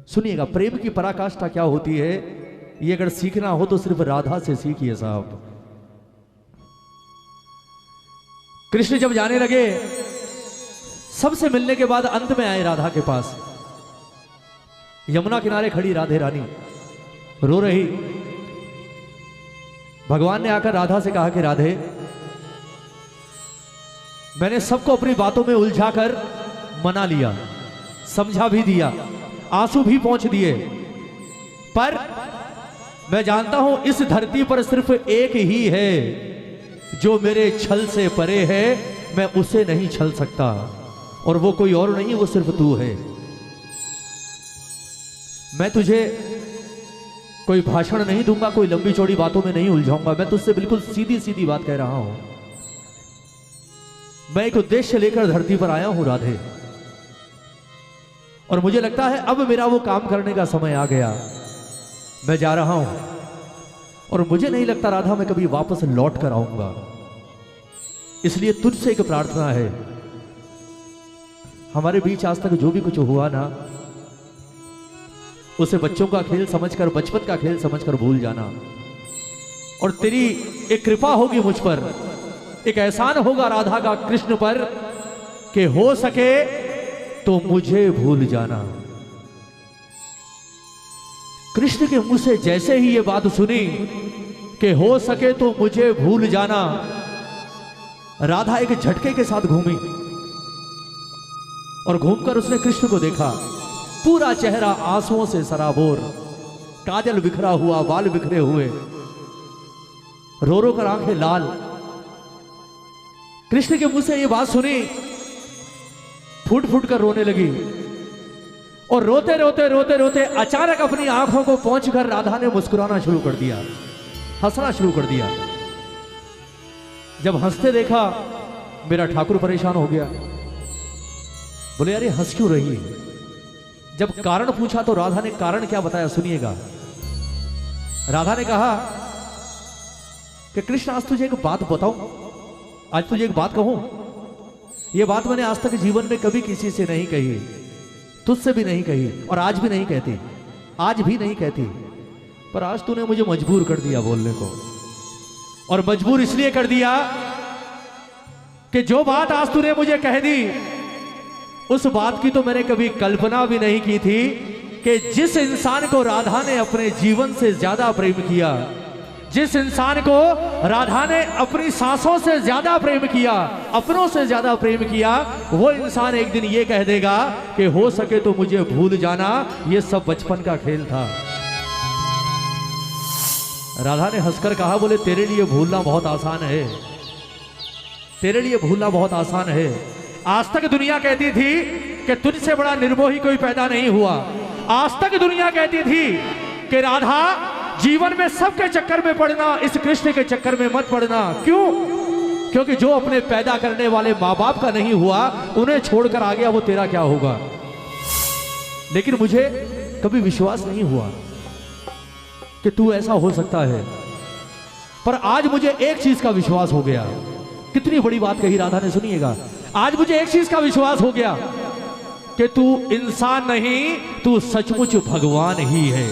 सुनिएगा, प्रेम की पराकाष्ठा क्या होती है, ये अगर सीखना हो तो सिर्फ राधा से सीखिए साहब। कृष्ण जब जाने लगे, सबसे मिलने के बाद अंत में आए राधा के पास। यमुना किनारे खड़ी राधे रानी रो रही। भगवान ने आकर राधा से कहा कि राधे, मैंने सबको अपनी बातों में उलझाकर मना लिया, समझा भी दिया, आंसू भी पोंछ दिए, पर मैं जानता हूं इस धरती पर सिर्फ एक ही है जो मेरे छल से परे है, मैं उसे नहीं छल सकता, और वो कोई और नहीं, वो सिर्फ तू है। मैं तुझे कोई भाषण नहीं दूंगा, कोई लंबी चौड़ी बातों में नहीं उलझाऊंगा, मैं तुझसे बिल्कुल सीधी सीधी बात कह रहा हूं। मैं एक उद्देश्य लेकर धरती पर आया हूं राधे, और मुझे लगता है अब मेरा वो काम करने का समय आ गया। मैं जा रहा हूं, और मुझे नहीं लगता राधा मैं कभी वापस लौट कर आऊंगा। इसलिए तुझसे एक प्रार्थना है, हमारे बीच आज तक जो भी कुछ हुआ ना, उसे बच्चों का खेल समझकर, बचपन का खेल समझकर भूल जाना, और तेरी एक कृपा होगी मुझ पर, एक एहसान होगा राधा का कृष्ण पर, कि हो सके तो मुझे भूल जाना। कृष्ण के मुंह से जैसे ही ये बात सुनी कि हो सके तो मुझे भूल जाना, राधा एक झटके के साथ घूमी, और घूमकर उसने कृष्ण को देखा। पूरा चेहरा आंसुओं से सराबोर, काजल बिखरा हुआ, बाल बिखरे हुए, रो रो कर आंखें लाल। कृष्ण के मुंह से ये बात सुनी, फूट फूट कर रोने लगी, और रोते रोते रोते रोते अचानक अपनी आंखों को पोंछकर राधा ने मुस्कुराना शुरू कर दिया, हंसना शुरू कर दिया। जब हंसते देखा, मेरा ठाकुर परेशान हो गया, बोले यार ये हंस क्यों रही है। जब कारण पूछा तो राधा ने कारण क्या बताया, सुनिएगा। राधा ने कहा कि कृष्ण आज तुझे एक बात बताऊं, आज तुझे एक बात कहूं, यह बात मैंने आज तक जीवन में कभी किसी से नहीं कही, तुझसे भी नहीं कही, और आज भी नहीं कहती, आज भी नहीं कहती, पर आज तूने मुझे मजबूर कर दिया बोलने को। और मजबूर इसलिए कर दिया कि जो बात आज तूने मुझे कह दी, उस बात की तो मैंने कभी कल्पना भी नहीं की थी कि जिस इंसान को राधा ने अपने जीवन से ज्यादा प्रेम किया, जिस इंसान को राधा ने अपनी सांसों से ज्यादा प्रेम किया, अपनों से ज्यादा प्रेम किया, वो इंसान एक दिन ये कह देगा कि हो सके तो मुझे भूल जाना, ये सब बचपन का खेल था। राधा ने हंसकर कहा, बोले तेरे लिए भूलना बहुत आसान है, तेरे लिए भूलना बहुत आसान है। आज तक दुनिया कहती थी कि तुझसे बड़ा निर्मोही कोई पैदा नहीं हुआ। आज तक दुनिया कहती थी कि राधा जीवन में सबके चक्कर में पड़ना, इस कृष्ण के चक्कर में मत पड़ना। क्यों? क्योंकि जो अपने पैदा करने वाले माँ बाप का नहीं हुआ, उन्हें छोड़कर आ गया, वो तेरा क्या होगा। लेकिन मुझे कभी विश्वास नहीं हुआ कि तू ऐसा हो सकता है, पर आज मुझे एक चीज का विश्वास हो गया। कितनी बड़ी बात कही राधा ने, सुनिएगा। आज मुझे एक चीज का विश्वास हो गया कि तू इंसान नहीं, तू सचमुच भगवान ही है।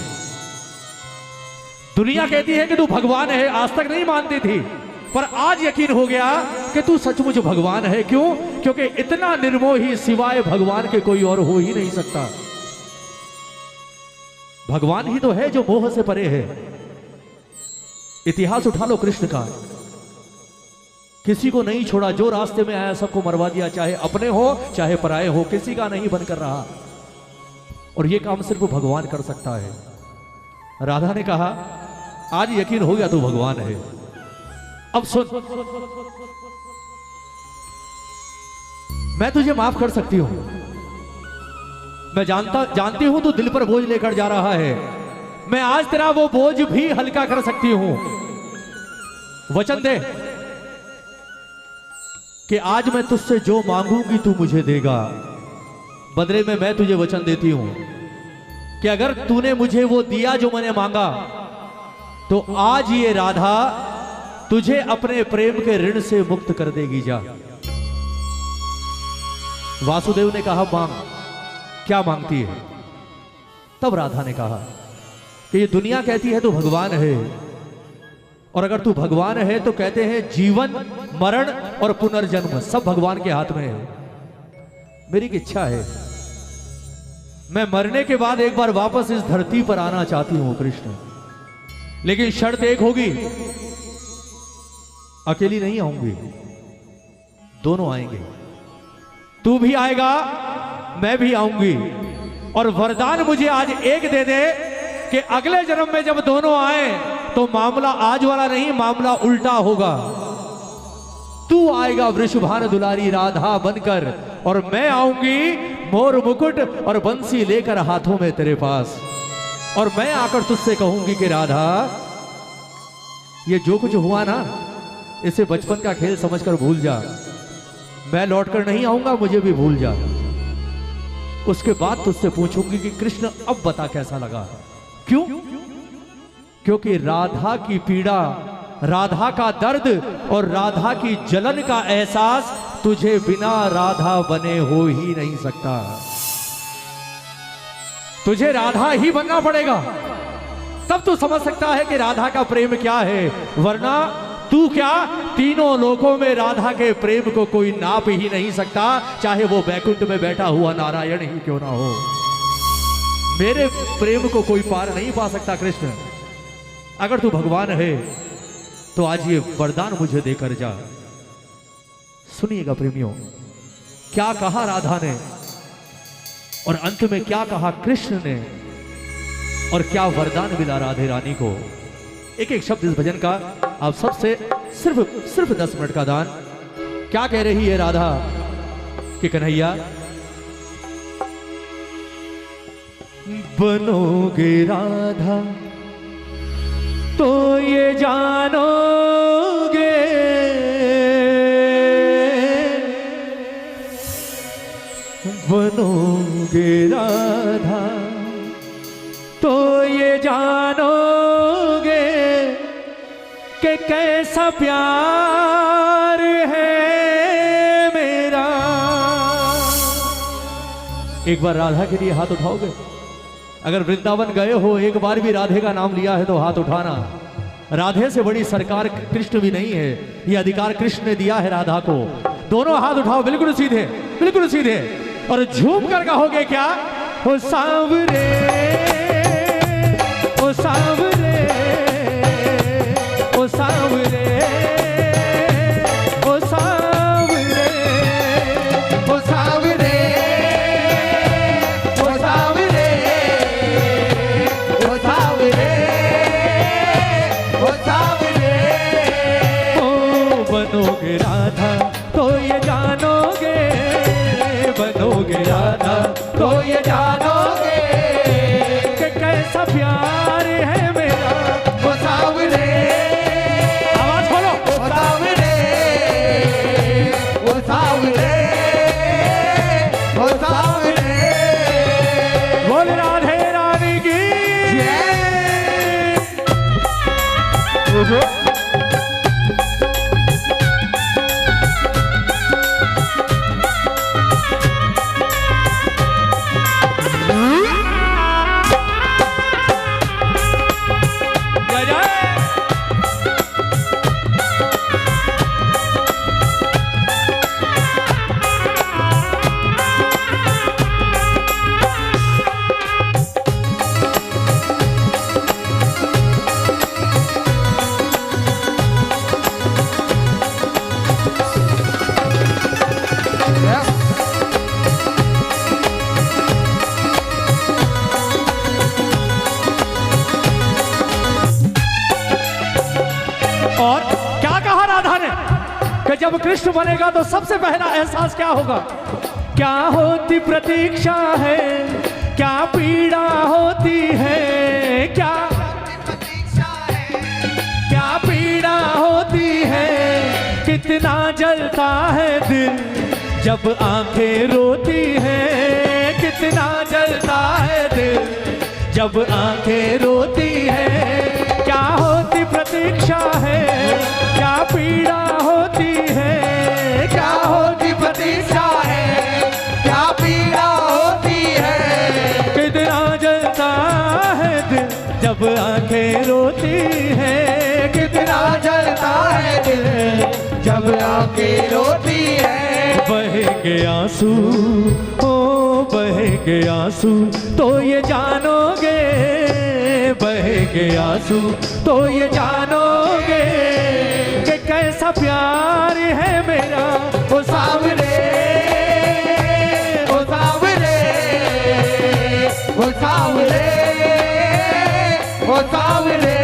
दुनिया कहती है कि तू भगवान है, आज तक नहीं मानती थी, पर आज यकीन हो गया कि तू सचमुच भगवान है। क्यों? क्योंकि इतना निर्मोही सिवाय भगवान के कोई और हो ही नहीं सकता। भगवान ही तो है जो मोह से परे है। इतिहास उठा लो कृष्ण का, किसी को नहीं छोड़ा, जो रास्ते में आया सबको मरवा दिया, चाहे अपने हो चाहे पराए हो, किसी का नहीं बनकर रहा। और यह काम सिर्फ भगवान कर सकता है। राधा ने कहा, आज यकीन हो गया तू भगवान है। अब सुन, मैं तुझे माफ कर सकती हूं, मैं जानती हूं तू दिल पर बोझ लेकर जा रहा है, मैं आज तेरा वो बोझ भी हल्का कर सकती हूं। वचन दे कि आज मैं तुझसे जो मांगूंगी तू मुझे देगा। बदले में मैं तुझे वचन देती हूं कि अगर तूने मुझे वो दिया जो मैंने मांगा, तो आज ये राधा तुझे अपने प्रेम के ऋण से मुक्त कर देगी। जा। वासुदेव ने कहा, मांग। क्या मांगती है? तब राधा ने कहा कि ये दुनिया कहती है तू भगवान है, और अगर तू भगवान है तो कहते हैं जीवन मरण और पुनर्जन्म सब भगवान के हाथ में है। मेरी एक इच्छा है, मैं मरने के बाद एक बार वापस इस धरती पर आना चाहती हूं कृष्ण, लेकिन शर्त एक होगी, अकेली नहीं आऊंगी, दोनों आएंगे, तू भी आएगा मैं भी आऊंगी। और वरदान मुझे आज एक दे दे कि अगले जन्म में जब दोनों आए तो मामला आज वाला नहीं, मामला उल्टा होगा। तू आएगा वृषभान दुलारी राधा बनकर, और मैं आऊंगी मोर मुकुट और बंसी लेकर हाथों में तेरे पास, और मैं आकर तुझसे कहूंगी कि राधा ये जो कुछ हुआ ना इसे बचपन का खेल समझकर भूल जा, मैं लौटकर नहीं आऊंगा, मुझे भी भूल जा। उसके बाद तुझसे पूछूंगी कि कृष्ण अब बता कैसा लगा। क्यों? क्योंकि राधा की पीड़ा, राधा का दर्द और राधा की जलन का एहसास तुझे बिना राधा बने हो ही नहीं सकता। तुझे राधा ही बनना पड़ेगा, तब तू समझ सकता है कि राधा का प्रेम क्या है, वरना तू क्या तीनों लोकों में राधा के प्रेम को कोई नाप ही नहीं सकता, चाहे वो बैकुंठ में बैठा हुआ नारायण ही क्यों ना हो। मेरे प्रेम को कोई पार नहीं पा सकता कृष्ण। अगर तू भगवान है तो आज ये वरदान मुझे देकर जा। सुनिएगा प्रेमियों, क्या कहा राधा ने और अंत में क्या कहा कृष्ण ने, और क्या वरदान मिला राधे रानी को। एक एक शब्द इस भजन का आप सबसे सिर्फ 10 मिनट का दान। क्या कह रही है राधा कि कन्हैया बनोगे राधा तो ये जानोगे, बनोगे राधा तो ये जानोगे कि कैसा प्यार है मेरा। एक बार राधा के लिए हाथ उठाओगे? अगर वृंदावन गए हो, एक बार भी राधे का नाम लिया है तो हाथ उठाना। राधे से बड़ी सरकार कृष्ण भी नहीं है, ये अधिकार कृष्ण ने दिया है राधा को। दोनों हाथ उठाओ, बिल्कुल सीधे, बिल्कुल सीधे, और झूम कर कहोगे क्या? ओ सांवरे, ओ सांवरे, ओ सांवरे, ओ सांवरे, ओ सांवरे, ओ सांवरे, ओ सांवरे, ओ सांवरे। ओ बनोगे राधा तो ये जानोगे, बनोगे राधा तो ये जानोगे कि कैसा प्यार है मेरा। ओ सांवरे, आवाज खोलो, ओ सांवरे, ओ सांवरे, ओ सांवरे। बोल राधे रानी की जय। और क्या कहा राधा ने कि जब कृष्ण बनेगा तो सबसे पहला एहसास क्या होगा? क्या होती प्रतीक्षा है, क्या पीड़ा होती है, क्या क्या पीड़ा होती है, कितना जलता है दिल जब आंखें रोती है, कितना जलता है दिल जब आंखें रोती है। क्या होती प्रतीक्षा है, क्या पीड़ा होती है, क्या होती प्रतीक्षा है, क्या पीड़ा होती है, कितना जलता जब आंखें रोती है, कितना जलता है दिल जब आंखें रोती है। बहेंगे आंसू, ओ बहेंगे आंसू तो ये जानोगे, बहेंगे आंसू तो ये जानोगे कि कैसा प्यार है मेरा ओ सावरे, ओ सावरे, ओ सावरे, ओ सावरे।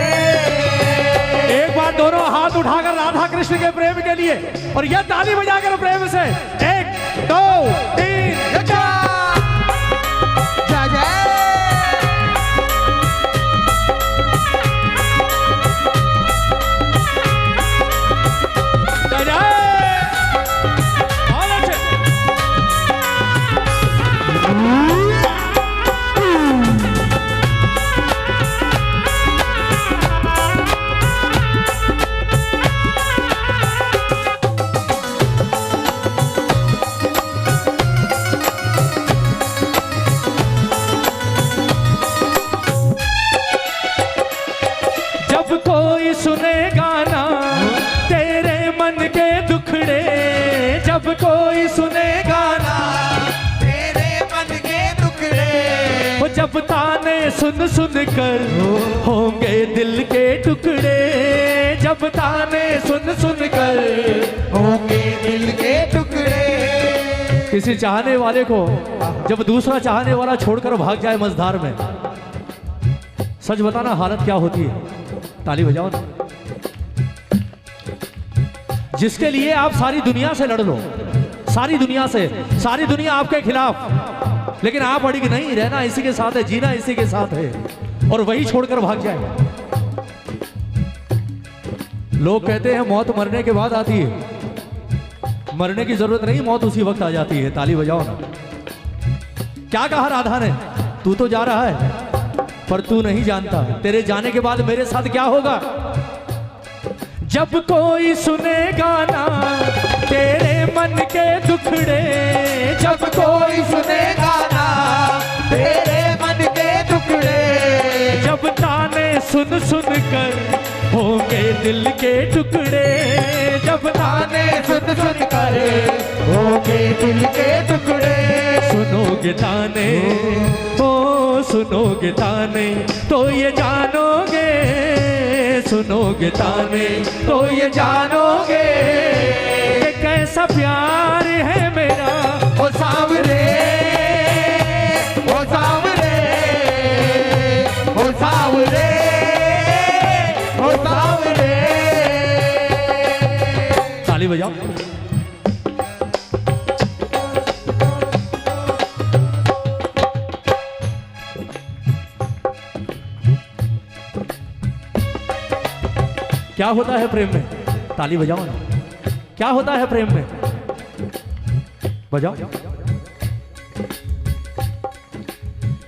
एक बार दोनों हाथ उठाकर राधा कृष्ण के प्रेम के लिए और यह ताली बजाकर प्रेम से 1 2 3 जय जय। जब कोई सुनेगा ना तेरे मन के टुकड़े, वो जब ताने सुन सुन कर होंगे दिल के टुकड़े, जब ताने सुन सुन कर होंगे दिल के टुकड़े। किसी चाहने वाले को जब दूसरा चाहने वाला छोड़कर भाग जाए मझधार में, सच बताना हालत क्या होती है। ताली बजाओ ना। जिसके लिए आप सारी दुनिया से लड़ लो, सारी दुनिया से, सारी दुनिया आपके खिलाफ, लेकिन आप अड़ी कि नहीं रहना इसी के साथ है, जीना इसी के साथ है, और वही छोड़कर भाग जाए। लोग कहते हैं मौत मरने के बाद आती है, मरने की जरूरत नहीं, मौत उसी वक्त आ जाती है। ताली बजाओ ना। क्या कहा राधा ने, तू तो जा रहा है पर तू नहीं जानता तेरे जाने के बाद मेरे साथ क्या होगा। जब कोई सुनेगा ना तेरे मन के दुखड़े, जब कोई सुनेगा ना तेरे मन के टुकड़े, जब ताने सुन सुन कर होंगे दिल के टुकड़े, जब ताने सुन सुन कर होंगे दिल के टुकड़े। सुनोगे ताने, ओ सुनोगे ताने तो ये जानोगे, सुनोगे ताने तो ये जानोगे कि कैसा प्यार है मेरा। ओ सावरे, ओ सावरे, ओ सावरे, ओ सावरे। ताली बजाओ। क्या होता है प्रेम में, ताली बजाओ ना। क्या होता है प्रेम में, बजाओ।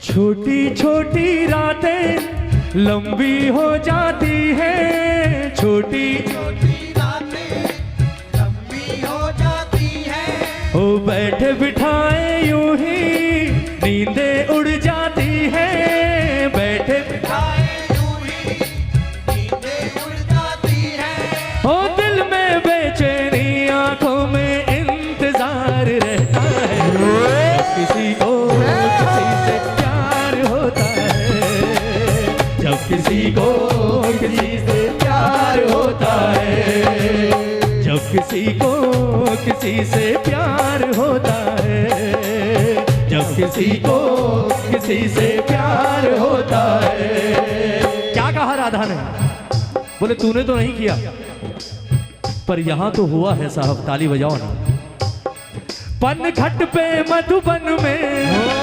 छोटी छोटी रातें लंबी हो जाती है, छोटी छोटी रातें लंबी हो जाती है, हो बैठे बिठाए यूं ही नींदें उड़ जाती है, बैठे बिठाए यूं ही नींदें उड़ जाती है। हो दिल में बेचैनी आंखों में इंतजार रहता है, जब किसी को किसी से प्यार होता है, जब किसी को किसी से प्यार होता है, जब किसी को किसी से प्यार होता है, जब किसी को किसी से प्यार होता है। क्या कहा राधा ने, बोले तूने तो नहीं किया पर यहां तो हुआ है साहब। ताली बजाओ ना। पनघट पे मधुबन में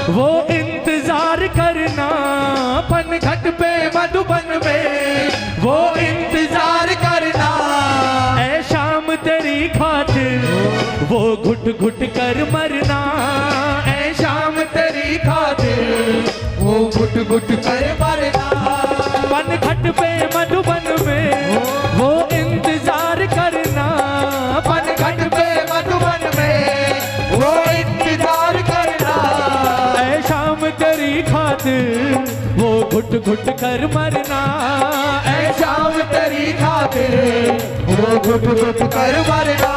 वो इंतजार करना, पनघट पे मधुबन में वो इंतजार करना, ऐ शाम तेरी खातिर वो घुट घुट कर मरना, ऐ शाम तेरी खातिर वो घुट घुट कर मरना। पनघट पे मधुबन में वो इंतजार करना, पनघट पे मधुबन में वो इंतजार करना, ऐ शाम तेरी खातिर खातिर वो घुट घुट कर मरना। ऐ शाम तेरी खातिर वो घुट घुट कर मरना।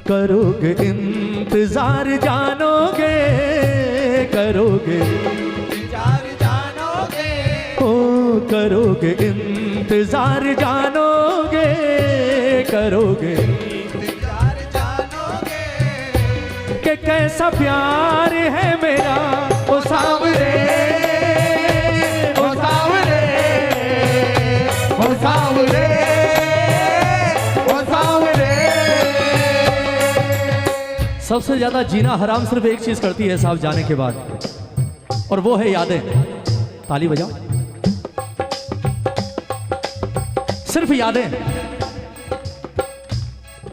करोगे इंतजार जानोगे, करोगे इंतजार जानोगे, ओ करोगे इंतजार जानोगे, करोगे इंतजार जानोगे कि कैसा प्यार है मेरा ओ सावरे, ओ सावरे, ओ सावरे, ओ सावरे। सबसे ज्यादा जीना हराम सिर्फ एक चीज करती है साहब जाने के बाद, और वो है यादें। ताली बजाओ। सिर्फ यादें।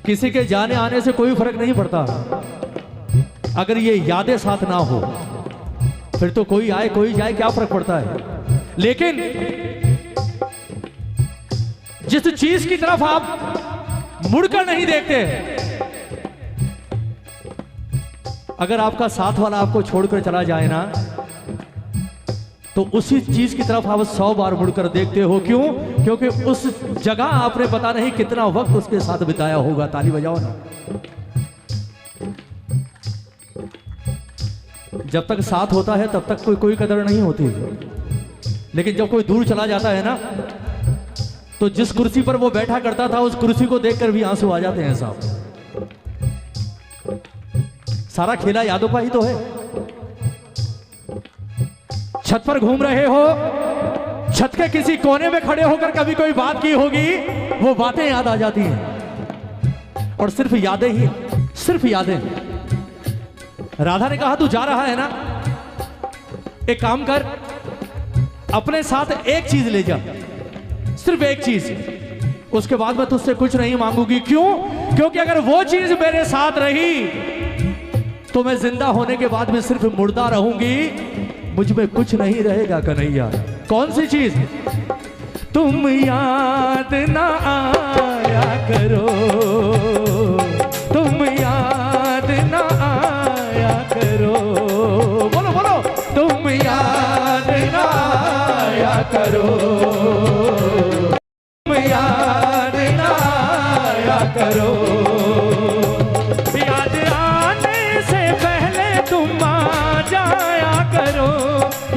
किसी के जाने आने से कोई फर्क नहीं पड़ता, अगर ये यादें साथ ना हो फिर तो कोई आए कोई जाए क्या फर्क पड़ता है। लेकिन जिस चीज की तरफ आप मुड़कर नहीं देखते, अगर आपका साथ वाला आपको छोड़कर चला जाए ना, तो उसी चीज की तरफ आप 100 बार मुड़कर देखते हो। क्यों? क्योंकि उस जगह आपने पता नहीं कितना वक्त उसके साथ बिताया होगा। ताली बजाओ ना। जब तक साथ होता है तब तक कोई कदर नहीं होती, लेकिन जब कोई दूर चला जाता है ना, तो जिस कुर्सी पर वो बैठा करता था उस कुर्सी को देखकर भी आंसू आ जाते हैं साहब। सारा खेला यादों का ही तो है। छत पर घूम रहे हो, छत के किसी कोने में खड़े होकर कभी कोई बात की होगी, वो बातें याद आ जाती हैं। और सिर्फ यादें ही, सिर्फ यादें। राधा ने कहा तू जा रहा है ना, एक काम कर, अपने साथ एक चीज ले जा, सिर्फ एक चीज। उसके बाद मैं तुझसे कुछ नहीं मांगूंगी। क्यों? क्योंकि अगर वो चीज मेरे साथ रही तो मैं जिंदा होने के बाद में सिर्फ मुर्दा रहूंगी, मुझ में कुछ नहीं रहेगा कन्हैया। कौन सी चीज? तुम याद ना आया करो, तुम याद ना आया करो। बोलो बोलो। तुम याद ना आया करो, तुम याद ना आया करो। याद आने से पहले तुम आ जाया करो,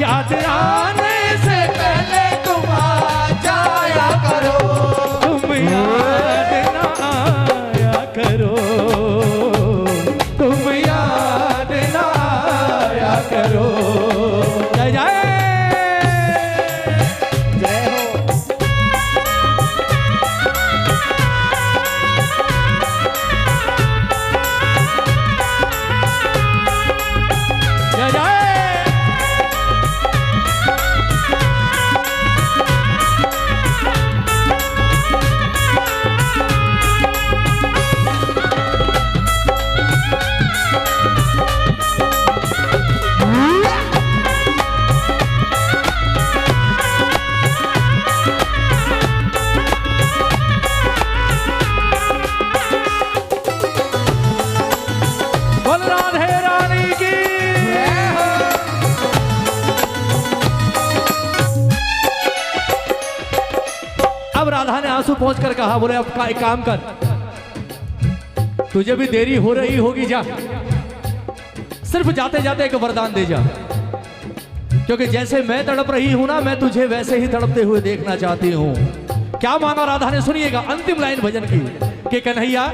याद आने से पहले तुम आ जाया करो, तुम याद ना आया करो, तुम याद ना आया करो। जय जय जय हो। जय जय। बोल राधे रानी की। अब राधा ने आंसू पहुंच कर कहा, बोले अब एक काम कर, तुझे भी देरी हो रही होगी, जा सिर्फ जाते जाते एक वरदान दे जा, क्योंकि जैसे मैं तड़प रही हूं ना, मैं तुझे वैसे ही तड़पते हुए देखना चाहती हूं। क्या माना राधा ने? सुनिएगा अंतिम लाइन भजन की कि कन्हैया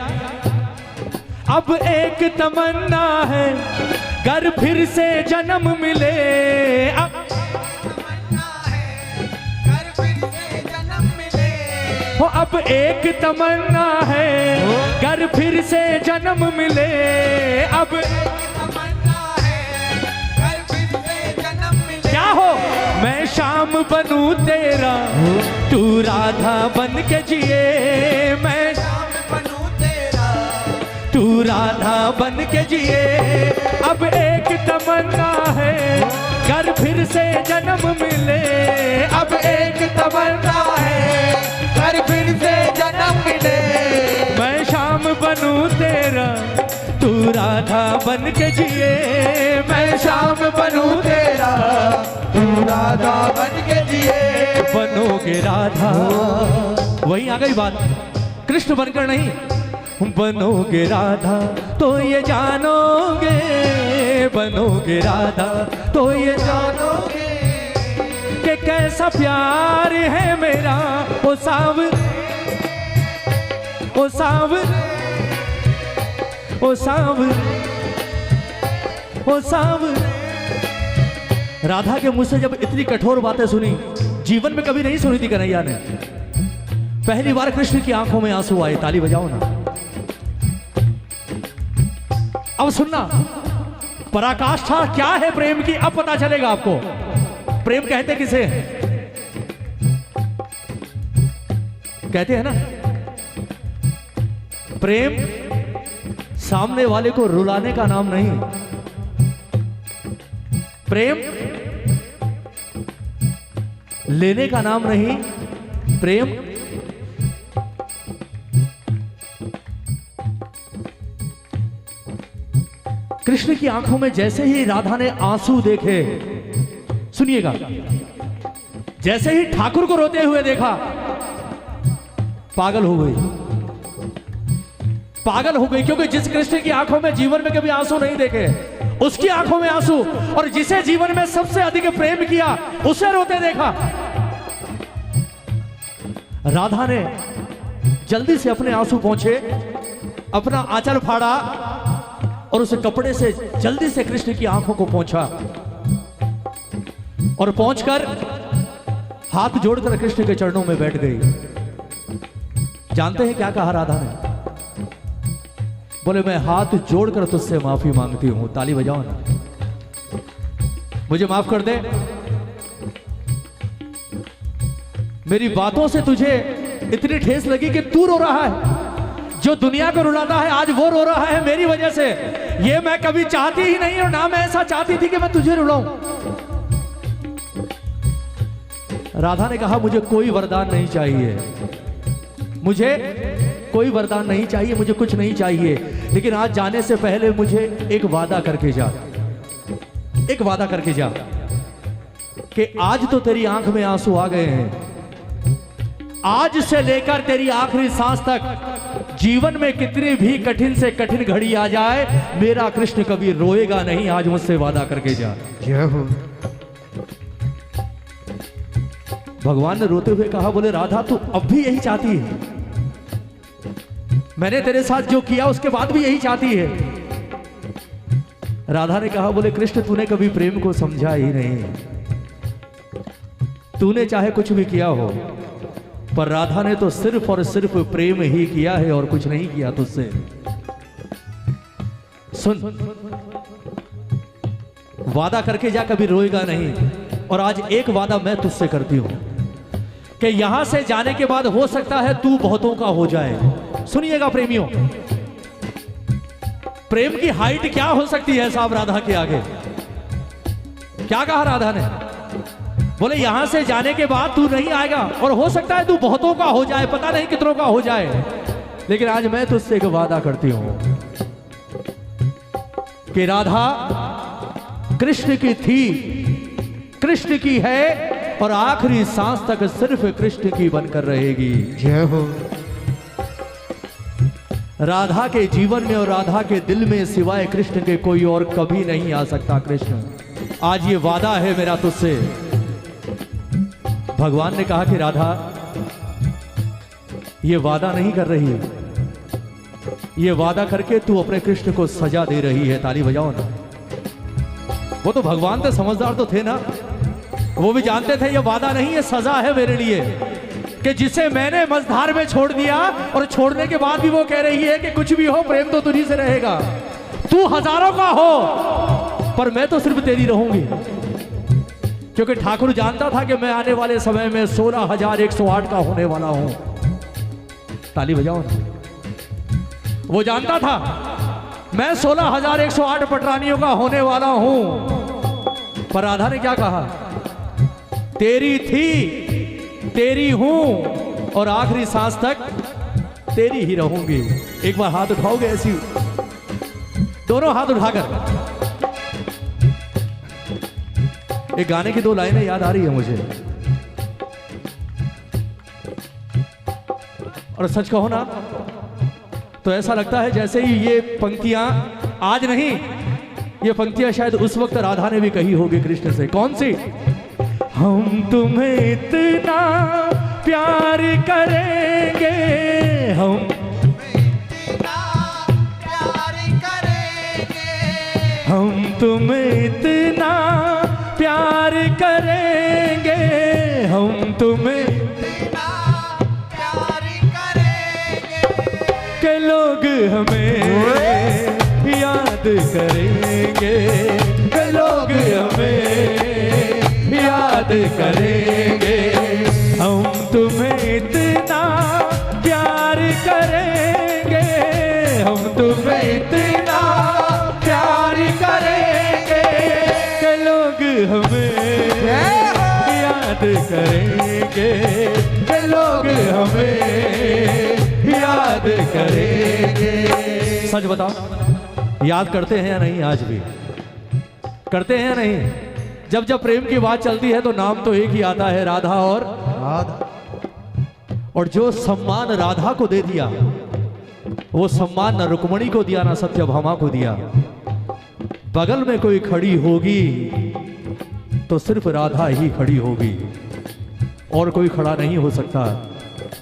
अब एक तमन्ना है, गर फिर से जन्म मिले। अब घर फिर से जन्म मिले, हो अब एक तमन्ना है, गर फिर से जन्म मिले। अब तमन्ना है, घर फिर से जन्म मिले। क्या हो? मैं शाम बनूं तेरा, तू राधा बन के जिए। मैं शाम बनूं तेरा, तू राधा बन के जिए। अब एक तमन्ना है, घर फिर से जन्म मिले। अब एक तमन्ना है, घर फिर से जन्म मिले। मैं शाम बनूं तेरा, तू राधा बन के जिए, मैं श्याम बनूं तेरा, तू राधा बन के जिए। बनोगे राधा, वही आ गई बात, कृष्ण बनकर नहीं, बनोगे राधा तो ये जानोगे, बनोगे राधा तो ये जानोगे कि कैसा प्यार है मेरा, ओ साव, ओ साव, ओ साव, ओ साव। राधा के मुंह से जब इतनी कठोर बातें सुनी, जीवन में कभी नहीं सुनी थी कन्हैया ने, पहली बार कृष्ण की आंखों में आंसू आए। ताली बजाओ ना। अब सुनना, पराकाष्ठा क्या है प्रेम की, अब पता चलेगा आपको। प्रेम कहते किसे हैं? कहते हैं ना, प्रेम सामने वाले को रुलाने का नाम नहीं, प्रेम लेने का नाम नहीं, प्रेम कृष्ण की आंखों में जैसे ही राधा ने आंसू देखे, सुनिएगा, जैसे ही ठाकुर को रोते हुए देखा, पागल हो गई, पागल हो गई। क्योंकि जिस कृष्ण की आंखों में जीवन में कभी आंसू नहीं देखे, उसकी आंखों में आंसू, और जिसे जीवन में सबसे अधिक प्रेम किया, उसे रोते देखा। राधा ने जल्दी से अपने आंसू पोंछे, अपना आंचल फाड़ा और उस कपड़े से जल्दी से कृष्ण की आंखों को पोंछा, और पहुंचकर हाथ जोड़कर कृष्ण के चरणों में बैठ गई। जानते हैं क्या कहा राधा ने? बोले, मैं हाथ जोड़कर तुझसे माफी मांगती हूं। ताली बजाओ ना। मुझे माफ कर दे, मेरी बातों से तुझे इतनी ठेस लगी कि तू रो रहा है। जो दुनिया को रुलाता है आज वो रो रहा है मेरी वजह से। ये मैं कभी चाहती ही नहीं, और ना मैं ऐसा चाहती थी कि मैं तुझे रुलाऊं। राधा ने कहा, मुझे कोई वरदान नहीं चाहिए, मुझे कोई वरदान नहीं चाहिए, मुझे कुछ नहीं चाहिए, लेकिन आज जाने से पहले मुझे एक वादा करके जा, एक वादा करके जा कि आज तो तेरी आंख में आंसू आ गए हैं, आज से लेकर तेरी आखिरी सांस तक जीवन में कितनी भी कठिन से कठिन घड़ी आ जाए, मेरा कृष्ण कभी रोएगा नहीं। आज मुझसे वादा करके जा। जय हो। भगवान ने रोते हुए कहा, बोले राधा तू अब भी यही चाहती है? मैंने तेरे साथ जो किया उसके बाद भी यही चाहती है? राधा ने कहा, बोले कृष्ण तूने कभी प्रेम को समझा ही नहीं, तूने चाहे कुछ भी किया हो, पर राधा ने तो सिर्फ और सिर्फ प्रेम ही किया है और कुछ नहीं किया तुझसे। सुन, वादा करके जा, कभी रोएगा नहीं। और आज एक वादा मैं तुझसे करती हूं कि यहां से जाने के बाद हो सकता है तू बहुतों का हो जाए। सुनिएगा प्रेमियों, प्रेम की हाइट क्या हो सकती है साहब राधा के आगे? क्या कहा राधा ने? बोले यहां से जाने के बाद तू नहीं आएगा, और हो सकता है तू बहुतों का हो जाए, पता नहीं कितनों का हो जाए, लेकिन आज मैं तुझसे एक वादा करती हूं कि राधा कृष्ण की थी, कृष्ण की है, और आखिरी सांस तक सिर्फ कृष्ण की बनकर रहेगी। जय हो। राधा के जीवन में और राधा के दिल में सिवाय कृष्ण के कोई और कभी नहीं आ सकता। कृष्ण, आज ये वादा है मेरा तुझसे। भगवान ने कहा कि राधा ये वादा नहीं कर रही है, ये वादा करके तू अपने कृष्ण को सजा दे रही है। ताली बजाओ ना। वो तो भगवान तो समझदार तो थे ना, वो भी जानते थे ये वादा नहीं, ये सजा है मेरे लिए, कि जिसे मैंने मझधार में छोड़ दिया, और छोड़ने के बाद भी वो कह रही है कि कुछ भी हो प्रेम तो तुझी से रहेगा, तू हजारों का हो पर मैं तो सिर्फ तेरी रहूंगी। क्योंकि ठाकुर जानता था कि मैं आने वाले समय में 16,108 का होने वाला हूं। ताली बजाओ ना। वो जानता था मैं 16,108 पटरानियों का होने वाला हूं, पर राधा ने क्या कहा? तेरी थी, तेरी हूं, और आखिरी सांस तक तेरी ही रहूंगी। एक बार हाथ उठाओगे ऐसी दोनों हाथ उठाकर। एक गाने की दो लाइनें याद आ रही है मुझे, और सच कहो ना तो ऐसा लगता है जैसे ही ये पंक्तियां आज नहीं, ये पंक्तियां शायद उस वक्त राधा ने भी कही होगी कृष्ण से। कौन सी? हम तुम्हें इतना प्यार करेंगे, हम तुम्हें इतना प्यार करेंगे, हम तुम्हें इतना प्यार करेंगे कि लोग हमें याद करेंगे, कि लोग हमें याद करेंगे। हम तुम्हें इतना प्यार करेंगे, हम तुम्हें इतना प्यार करेंगे कि लोग हमें याद करेंगे, कि लोग हमें याद करेंगे। सच बताओ, याद करते हैं या नहीं? आज भी करते हैं या नहीं? जब जब प्रेम की बात चलती है तो नाम तो एक ही आता है, राधा। और जो सम्मान राधा को दे दिया, वो सम्मान न रुक्मणी को दिया ना सत्यभामा को दिया। बगल में कोई खड़ी होगी तो सिर्फ राधा ही खड़ी होगी, और कोई खड़ा नहीं हो सकता।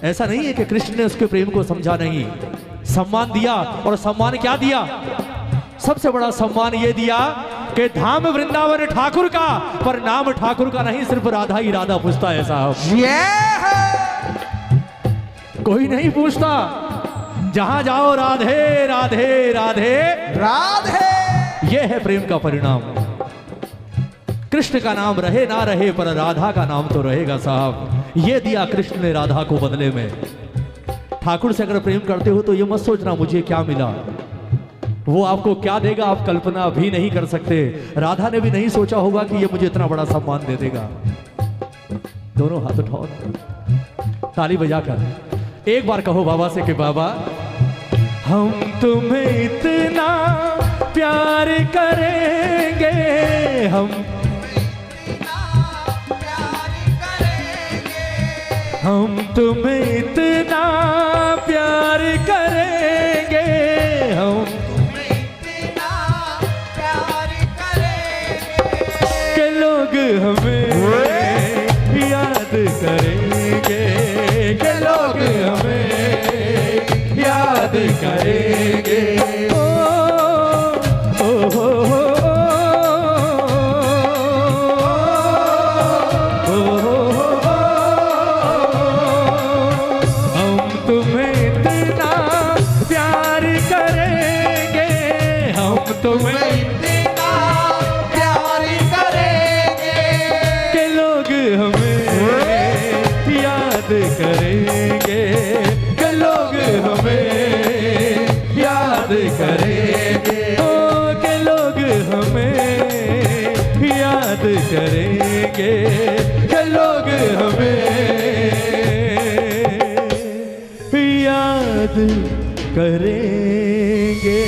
ऐसा नहीं है कि कृष्ण ने उसके प्रेम को समझा नहीं, सम्मान दिया। और सम्मान क्या दिया? सबसे बड़ा सम्मान ये दिया कि धाम वृंदावन ठाकुर का, पर नाम ठाकुर का नहीं, सिर्फ राधा ही राधा पूछता है साहब। कोई नहीं पूछता। जहां जाओ राधे राधे राधे राधे। यह है प्रेम का परिणाम। कृष्ण का नाम रहे ना रहे, पर राधा का नाम तो रहेगा साहब। यह दिया कृष्ण ने राधा को बदले में। ठाकुर से अगर प्रेम करते हो तो ये मत सोचना मुझे क्या मिला, वो आपको क्या देगा आप कल्पना भी नहीं कर सकते। राधा ने भी नहीं सोचा होगा कि ये मुझे इतना बड़ा सम्मान दे देगा। दोनों हाथ उठाओ, ताली बजाकर एक बार कहो बाबा से कि बाबा हम तुम्हें इतना प्यार करेंगे, हम तुम्हें इतना प्यार करेंगे, हम के लोग हमें याद करेंगे, के लोग हमें याद करेंगे। हम तुम्हें इतना प्यार करेंगे, हम तुम्हें इतना प्यार करेंगे कि लोग हमें याद करेंगे, कि लोग हमें याद करेंगे, कि लोग हमें याद करेंगे, कि लोग हमें याद करेंगे।